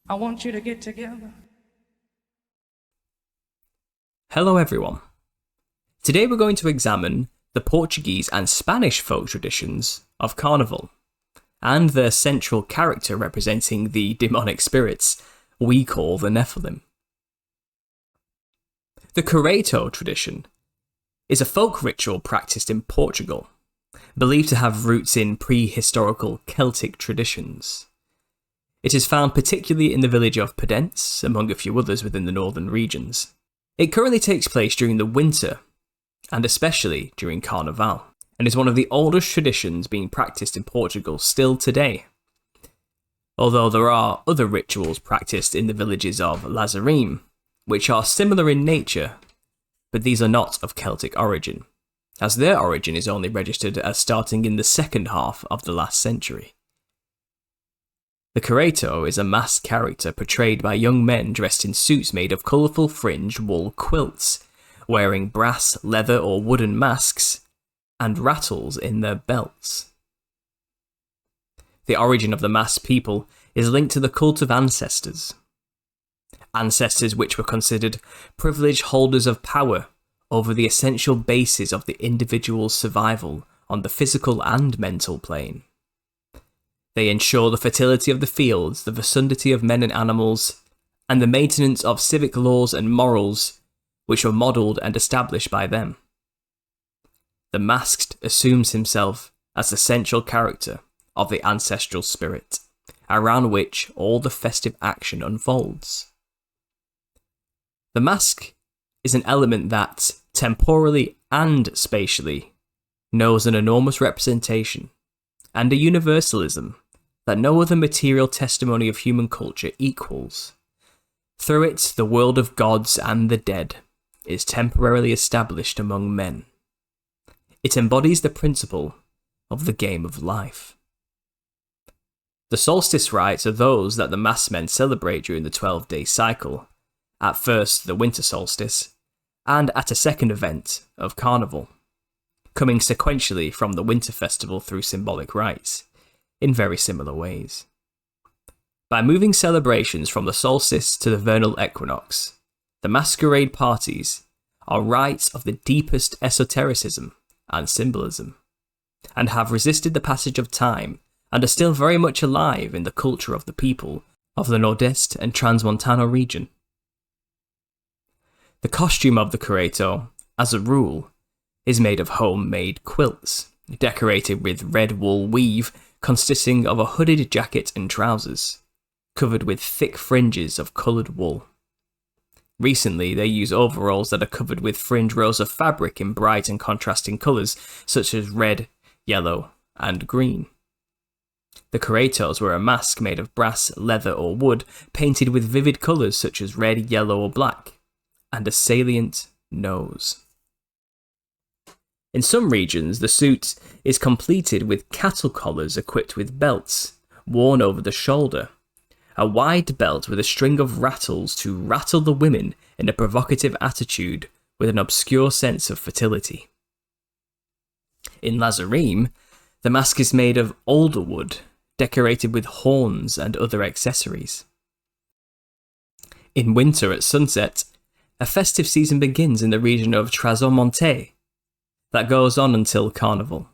I want you to get together. Hello everyone. Today we're going to examine the Portuguese and Spanish folk traditions of Carnival, and their central character representing the demonic spirits we call the NEPHILIM. The Careto tradition is a folk ritual practiced in Portugal, believed to have roots in prehistorical Celtic traditions. It is found particularly in the village of Ponce, among a few others within the northern regions. It currently takes place during the winter, and especially during Carnival, and is one of the oldest traditions being practiced in Portugal still today. Although there are other rituals practiced in the villages of Laza, which are similar in nature, but these are not of Celtic origin, as their origin is only registered as starting in the second half of the last century. The Careto is a masked character portrayed by young men dressed in suits made of colourful fringed wool quilts, wearing brass, leather or wooden masks, and rattles in their belts. The origin of the masked people is linked to the cult of ancestors. Ancestors which were considered privileged holders of power over the essential basis of the individual's survival on the physical and mental plane. They ensure the fertility of the fields, the fecundity of men and animals, and the maintenance of civic laws and morals which were modelled and established by them. The masked assumes himself as the central character of the ancestral spirit, around which all the festive action unfolds. The mask is an element that, temporally and spatially, knows an enormous representation and a universalism that no other material testimony of human culture equals. Through it, the world of gods and the dead is temporarily established among men. It embodies the principle of the game of life. The solstice rites are those that the masked men celebrate during the 12-day cycle, at first the winter solstice, and at a second event of Carnival, coming sequentially from the winter festival through symbolic rites, in very similar ways. By moving celebrations from the solstice to the vernal equinox, the masquerade parties are rites of the deepest esotericism and symbolism, and have resisted the passage of time and are still very much alive in the culture of the people of the Nordeste and Transmontano region. The costume of the Careto, as a rule, is made of homemade quilts, decorated with red wool weave consisting of a hooded jacket and trousers, covered with thick fringes of coloured wool. Recently, they use overalls that are covered with fringe rows of fabric in bright and contrasting colours such as red, yellow, and green. The Caretos wear a mask made of brass, leather, or wood, painted with vivid colours such as red, yellow, or black, and a salient nose. In some regions, the suit is completed with cattle collars equipped with belts, worn over the shoulder, a wide belt with a string of rattles to rattle the women in a provocative attitude with an obscure sense of fertility. In Laza, the mask is made of alder wood, decorated with horns and other accessories. In winter at sunset, a festive season begins in the region of Trás-os-Montes that goes on until Carnival,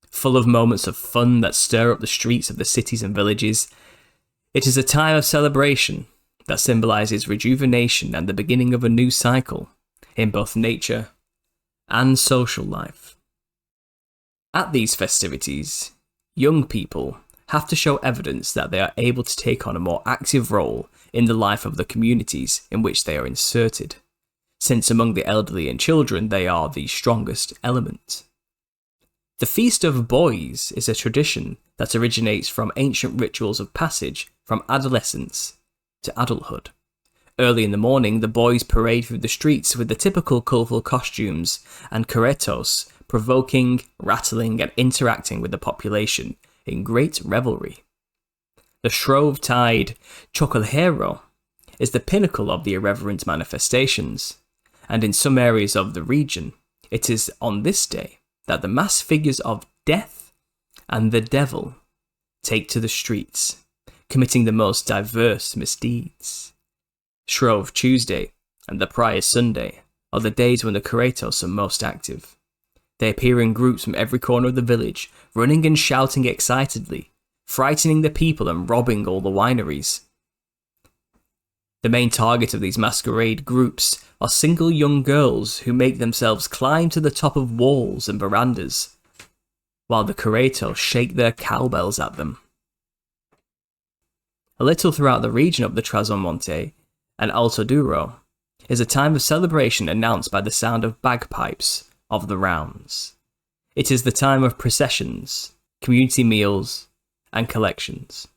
full of moments of fun that stir up the streets of the cities and villages. It is a time of celebration that symbolises rejuvenation and the beginning of a new cycle in both nature and social life. At these festivities, young people have to show evidence that they are able to take on a more active role in the life of the communities in which they are inserted, since among the elderly and children they are the strongest element. The Feast of Boys is a tradition that originates from ancient rituals of passage from adolescence to adulthood. Early in the morning, the boys parade through the streets with the typical colourful costumes and caretos, provoking, rattling and interacting with the population in great revelry. The Shrove-Tide Chocolheiro is the pinnacle of the irreverent manifestations, and in some areas of the region, it is on this day that the masked figures of Death and the Devil take to the streets, committing the most diverse misdeeds. Shrove Tuesday and the Prior Sunday are the days when the Caretos are most active. They appear in groups from every corner of the village, running and shouting excitedly, frightening the people and robbing all the wineries. The main target of these masquerade groups are single young girls who make themselves climb to the top of walls and verandas, while the Caretos shake their cowbells at them. A little throughout the region of the Trasmonte and Alto Douro is a time of celebration announced by the sound of bagpipes of the rounds. It is the time of processions, community meals, and collections.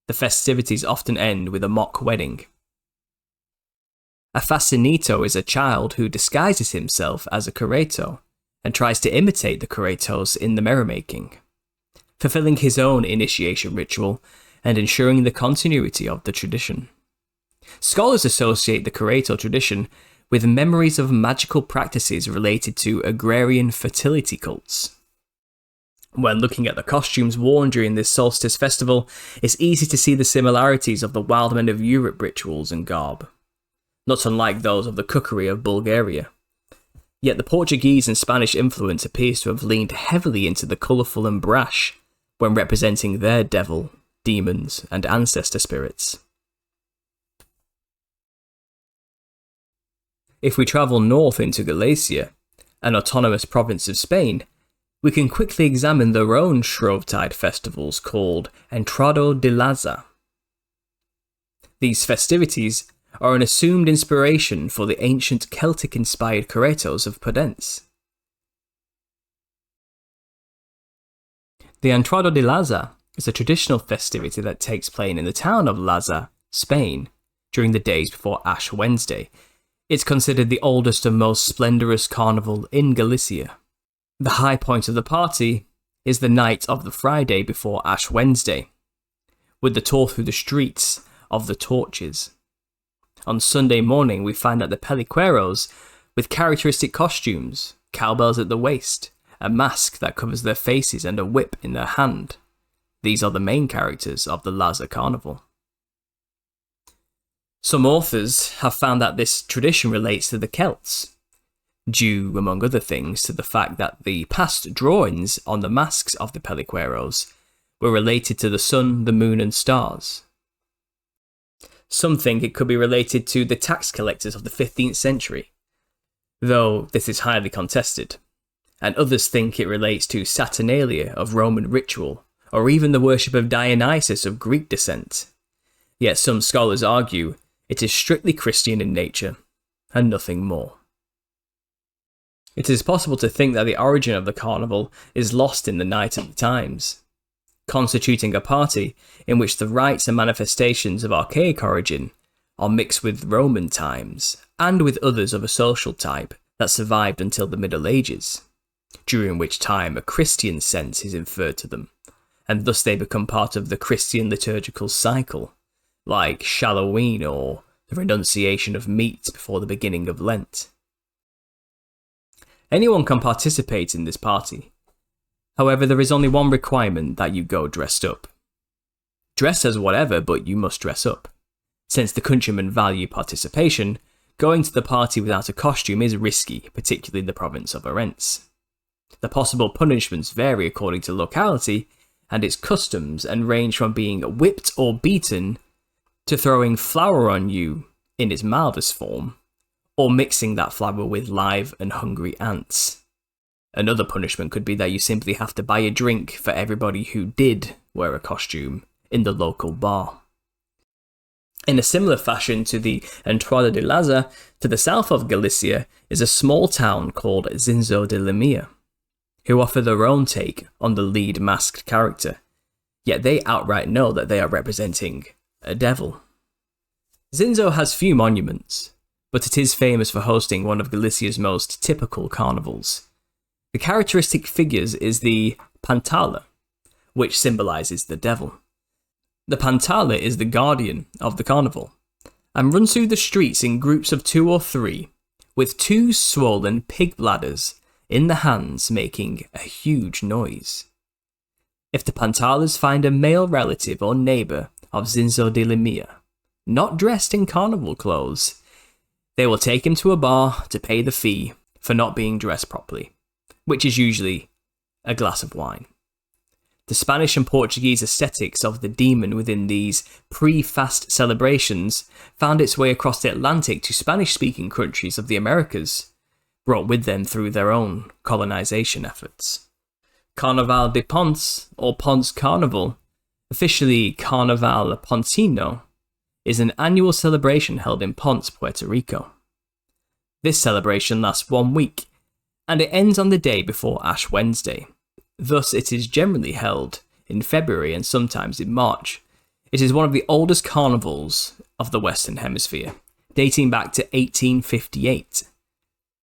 The festivities often end with a mock wedding. A fascinito is a child who disguises himself as a Careto and tries to imitate the Caretos in the merrymaking, fulfilling his own initiation ritual and ensuring the continuity of the tradition. Scholars associate the Careto tradition with memories of magical practices related to agrarian fertility cults. When looking at the costumes worn during this solstice festival, it's easy to see the similarities of the wild men of Europe rituals and garb, not unlike those of the cookery of Bulgaria. Yet the Portuguese and Spanish influence appears to have leaned heavily into the colourful and brash when representing their devil, demons, and ancestor spirits. If we travel north into Galicia, an autonomous province of Spain, we can quickly examine their own Shrovetide festivals called Entroido de Laza. These festivities are an assumed inspiration for the ancient Celtic-inspired Caretos of Ponce. The Entroido de Laza is a traditional festivity that takes place in the town of Laza, Spain, during the days before Ash Wednesday. It's considered the oldest and most splendourous carnival in Galicia. The high point of the party is the night of the Friday before Ash Wednesday, with the tour through the streets of the torches. On Sunday morning, we find that the peliqueros, with characteristic costumes, cowbells at the waist, a mask that covers their faces and a whip in their hand. These are the main characters of the Laza Carnival. Some authors have found that this tradition relates to the Celts, due, among other things, to the fact that the past drawings on the masks of the peliqueros were related to the sun, the moon, and stars. Some think it could be related to the tax collectors of the 15th century, though this is highly contested, and others think it relates to Saturnalia of Roman ritual, or even the worship of Dionysus of Greek descent. Yet some scholars argue it is strictly Christian in nature, and nothing more. It is possible to think that the origin of the carnival is lost in the night of the times, constituting a party in which the rites and manifestations of archaic origin are mixed with Roman times, and with others of a social type that survived until the Middle Ages, during which time a Christian sense is inferred to them, and thus they become part of the Christian liturgical cycle, like Halloween or the renunciation of meat before the beginning of Lent. Anyone can participate in this party. However, there is only one requirement: that you go dressed up. Dress as whatever, but you must dress up. Since the countrymen value participation, going to the party without a costume is risky, particularly in the province of Orense. The possible punishments vary according to locality and its customs, and range from being whipped or beaten to throwing flour on you in its mildest form, or mixing that flour with live and hungry ants. Another punishment could be that you simply have to buy a drink for everybody who did wear a costume in the local bar. In a similar fashion to the Entroido de Laza, to the south of Galicia is a small town called Zinzo de Limia, who offer their own take on the lead masked character, yet they outright know that they are representing a devil. Zinzo has few monuments, but it is famous for hosting one of Galicia's most typical carnivals. The characteristic figures is the pantala, which symbolises the devil. The pantala is the guardian of the carnival, and runs through the streets in groups of 2 or 3, with 2 swollen pig bladders in the hands making a huge noise. If the pantalas find a male relative or neighbour of Zinzo de Limia, not dressed in carnival clothes. They will take him to a bar to pay the fee for not being dressed properly, which is usually a glass of wine. The Spanish and Portuguese aesthetics of the demon within these pre-fast celebrations found its way across the Atlantic to Spanish-speaking countries of the Americas, brought with them through their own colonization efforts. Carnival de Ponce, or Ponce Carnival, officially Carnival Poncino, is an annual celebration held in Ponce, Puerto Rico. This celebration lasts 1 week, and it ends on the day before Ash Wednesday. Thus, it is generally held in February and sometimes in March. It is one of the oldest carnivals of the Western Hemisphere, dating back to 1858.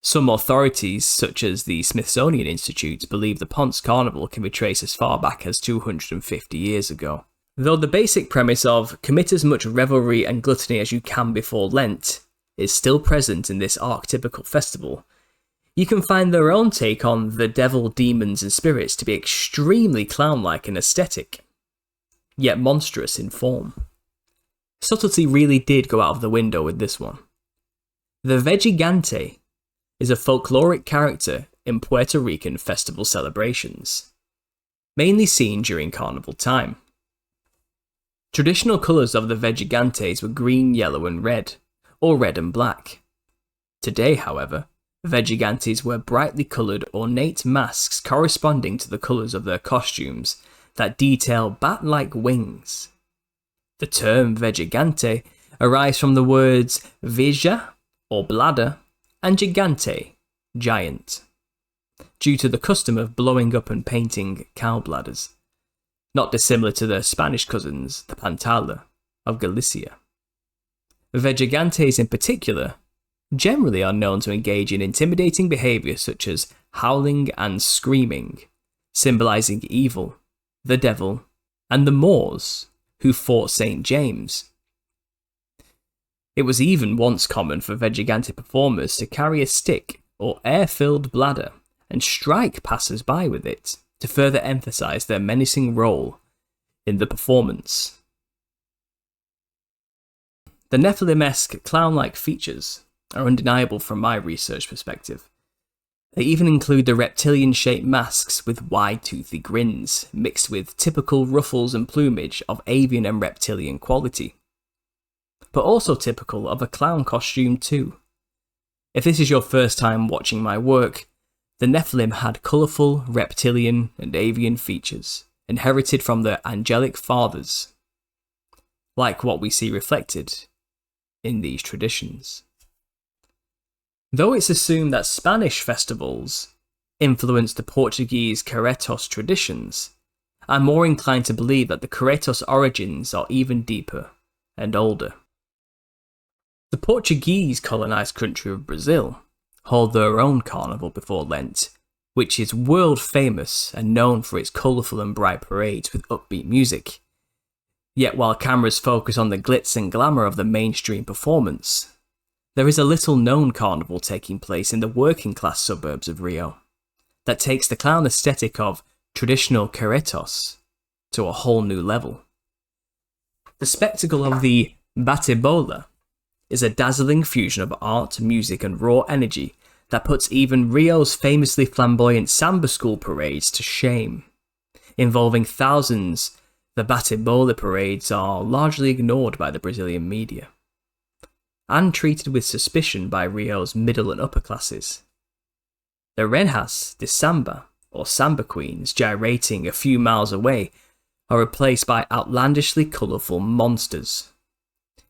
Some authorities, such as the Smithsonian Institute, believe the Ponce Carnival can be traced as far back as 250 years ago. Though the basic premise of commit as much revelry and gluttony as you can before Lent is still present in this archetypical festival, you can find their own take on the devil, demons and spirits to be extremely clown-like in aesthetic, yet monstrous in form. Subtlety really did go out of the window with this one. The Vejigante is a folkloric character in Puerto Rican festival celebrations, mainly seen during carnival time. Traditional colours of the Vejigantes were green, yellow and red, or red and black. Today, however, Vejigantes wear brightly coloured ornate masks corresponding to the colours of their costumes that detail bat-like wings. The term Vejigante arrives from the words veja, or bladder, and gigante, giant, due to the custom of blowing up and painting cow bladders, not dissimilar to their Spanish cousins, the pantala, of Galicia. Vejigantes in particular generally are known to engage in intimidating behaviour such as howling and screaming, symbolising evil, the devil, and the Moors who fought St. James. It was even once common for Vejigante performers to carry a stick or air-filled bladder and strike passers-by with it to further emphasise their menacing role in the performance. The Nephilim-esque clown-like features are undeniable from my research perspective. They even include the reptilian-shaped masks with wide toothy grins, mixed with typical ruffles and plumage of avian and reptilian quality, but also typical of a clown costume too. If this is your first time watching my work, the Nephilim had colourful reptilian and avian features, inherited from their angelic fathers, like what we see reflected in these traditions. Though it's assumed that Spanish festivals influenced the Portuguese Caretos traditions, I'm more inclined to believe that the Caretos origins are even deeper and older. The Portuguese colonised country of Brazil hold their own carnival before Lent, which is world famous and known for its colourful and bright parades with upbeat music. Yet while cameras focus on the glitz and glamour of the mainstream performance, there is a little known carnival taking place in the working class suburbs of Rio that takes the clown aesthetic of traditional Caretos to a whole new level. The spectacle of the Bate-bola is a dazzling fusion of art, music and raw energy that puts even Rio's famously flamboyant samba school parades to shame. Involving thousands, the Bate-bola parades are largely ignored by the Brazilian media and treated with suspicion by Rio's middle and upper classes. The Rejas de Samba, or Samba Queens, gyrating a few miles away, are replaced by outlandishly colourful monsters,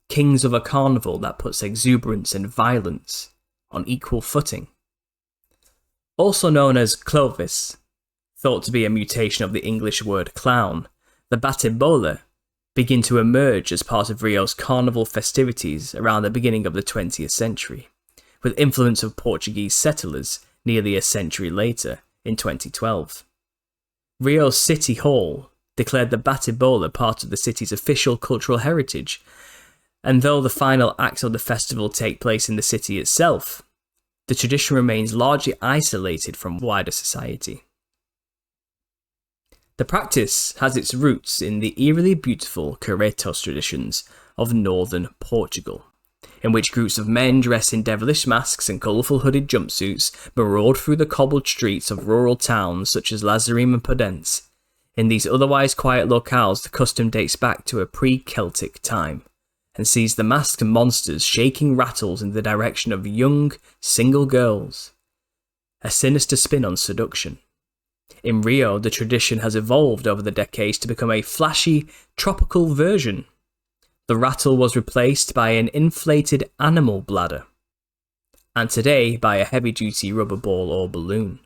kings of a carnival that puts exuberance and violence on equal footing. Also known as Clovis, thought to be a mutation of the English word clown, the Bate-bola begin to emerge as part of Rio's carnival festivities around the beginning of the 20th century, with influence of Portuguese settlers nearly a century later, in 2012. Rio's City Hall declared the Bate-bola part of the city's official cultural heritage, and though the final acts of the festival take place in the city itself, the tradition remains largely isolated from wider society. The practice has its roots in the eerily beautiful Caretos traditions of northern Portugal, in which groups of men dressed in devilish masks and colourful hooded jumpsuits maraud through the cobbled streets of rural towns such as Laza and Ponce. In these otherwise quiet locales, the custom dates back to a pre-Celtic time, and sees the masked monsters shaking rattles in the direction of young, single girls. A sinister spin on seduction. In Rio, the tradition has evolved over the decades to become a flashy, tropical version. The rattle was replaced by an inflated animal bladder, and today by a heavy-duty rubber ball or balloon.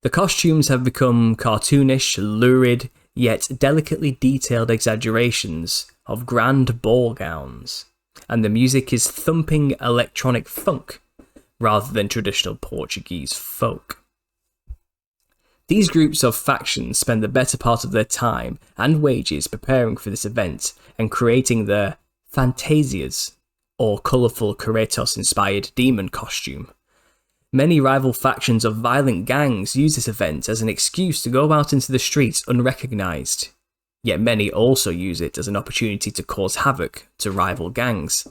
The costumes have become cartoonish, lurid, yet delicately detailed exaggerations of grand ball gowns, and the music is thumping electronic funk rather than traditional Portuguese folk. These groups of factions spend the better part of their time and wages preparing for this event and creating their fantasias, or colourful Caretos-inspired demon costume. Many rival factions of violent gangs use this event as an excuse to go out into the streets unrecognised, yet many also use it as an opportunity to cause havoc to rival gangs.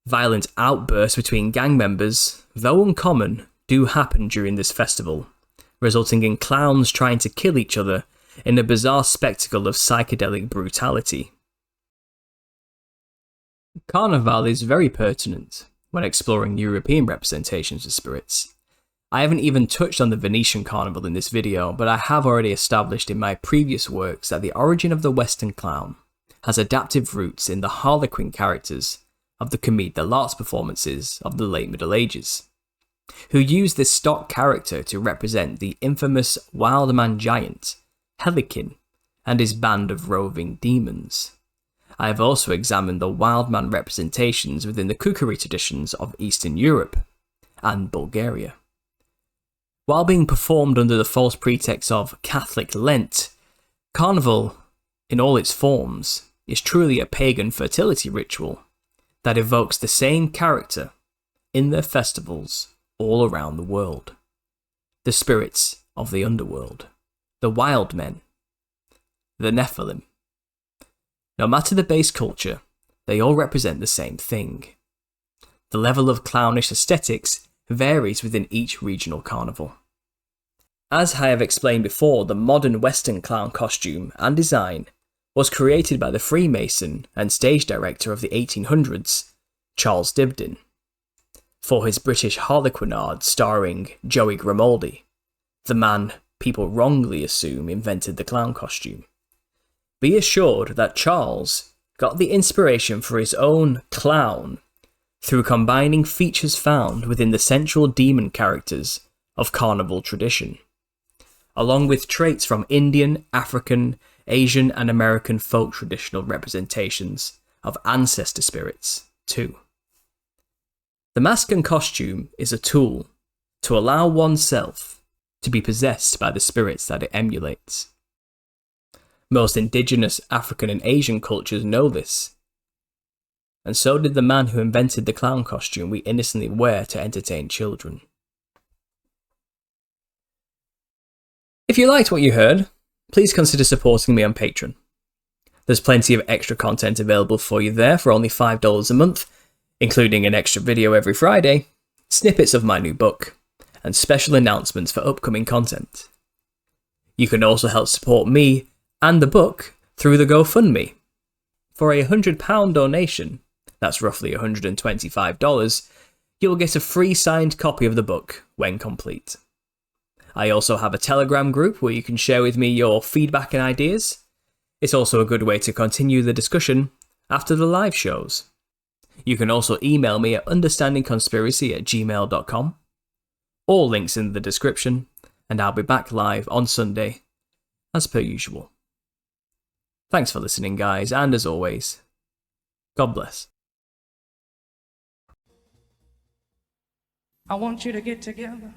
Violent outbursts between gang members, though uncommon, do happen during this festival, resulting in clowns trying to kill each other in a bizarre spectacle of psychedelic brutality. Carnival is very pertinent when exploring European representations of spirits. I haven't even touched on the Venetian Carnival in this video, but I have already established in my previous works that the origin of the Western clown has adaptive roots in the Harlequin characters of the Comédie de l'Art performances of the late Middle Ages, who used this stock character to represent the infamous wild man giant, Helikin, and his band of roving demons. I have also examined the wild man representations within the kukri traditions of Eastern Europe and Bulgaria. While being performed under the false pretext of Catholic Lent, Carnival, in all its forms, is truly a pagan fertility ritual that evokes the same character in their festivals all around the world. The spirits of the underworld, the wild men, the NEPHILIM. No matter the base culture, they all represent the same thing. The level of clownish aesthetics varies within each regional carnival. As I have explained before, the modern Western clown costume and design was created by the Freemason and stage director of the 1800s, Charles Dibdin, for his British Harlequinade starring Joey Grimaldi, the man people wrongly assume invented the clown costume. Be assured that Charles got the inspiration for his own clown through combining features found within the central demon characters of carnival tradition, along with traits from Indian, African, Asian and American folk traditional representations of ancestor spirits too. The mask and costume is a tool to allow oneself to be possessed by the spirits that it emulates. Most indigenous African and Asian cultures know this, and so did the man who invented the clown costume we innocently wear to entertain children. If you liked what you heard, please consider supporting me on Patreon. There's plenty of extra content available for you there for only $5 a month, including an extra video every Friday, snippets of my new book, and special announcements for upcoming content. You can also help support me and the book through the GoFundMe. For a £100 donation, that's roughly $125, you'll get a free signed copy of the book when complete. I also have a Telegram group where you can share with me your feedback and ideas. It's also a good way to continue the discussion after the live shows. You can also email me at understandingconspiracy@gmail.com. All links in the description, and I'll be back live on Sunday, as per usual. Thanks for listening, guys, and as always, God bless. I want you to get together.